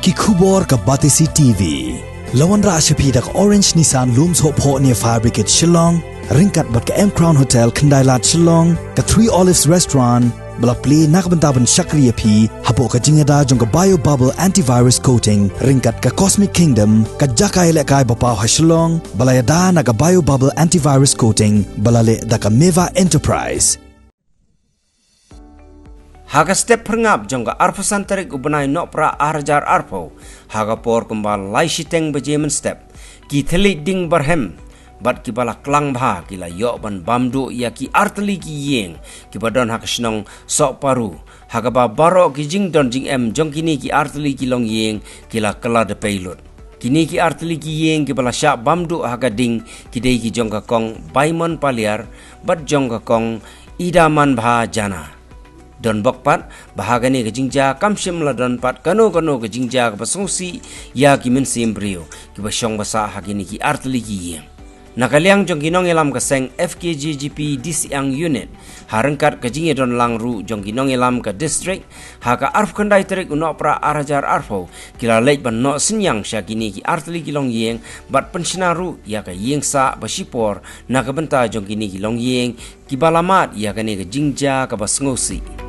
ki khubor ka Batisi TV. Lawan ra ashapi dak Orange Nissan Looms Hope Ho near Fabricate Shillong, ringkat bat ka M Crown Hotel Kandailat Shillong, ka Three Olives Restaurant, bala play nakbantaban Shakriya P, hapo ka jingada jong ka Bio Bubble Antivirus Coating, ringkat ka Cosmic Kingdom, ka Jakai Lekai Bapaw ha Shillong, bala yada na ka Bio Bubble Antivirus Coating, bala le da ka Meva Enterprise. Haga step perngap jongga arpasan tarik ubenai nopra arjar arpo haga por kembal lai shiteng bejemen step ki theli ding barhem bat ki bala klang bha ki la yo ban bamdu ya ki artli ki yeng ki badon hak snong sok paru haga ba baro ki jing don jing em jong kini ki artli ki long yeng ki la kala de peilot kini ki artli ki yeng ki bala syak bamdu haga ding ki dei ki jongga kong baimon paliar bat jongga kong idaman bha jana don bokpat bahagani ke jingja kamshim la don pat kano ke jingja ke basongsi ya ki min simbrio ki basong basa hagini ki artli ki yeng nakaliang jong ginong elam ka seng FKGGP disiang unit harengkat ke jinge don langru jong ginong elam ka district haka arf kandai terik unopra arajar arfo kila leit ban no senyang syakini ki artli ki long yeng bat pensionaru ya ka yeng sa basipor nakabenta jong kini ki long yeng ki balamat ya ka ne ke jingja ka basngosi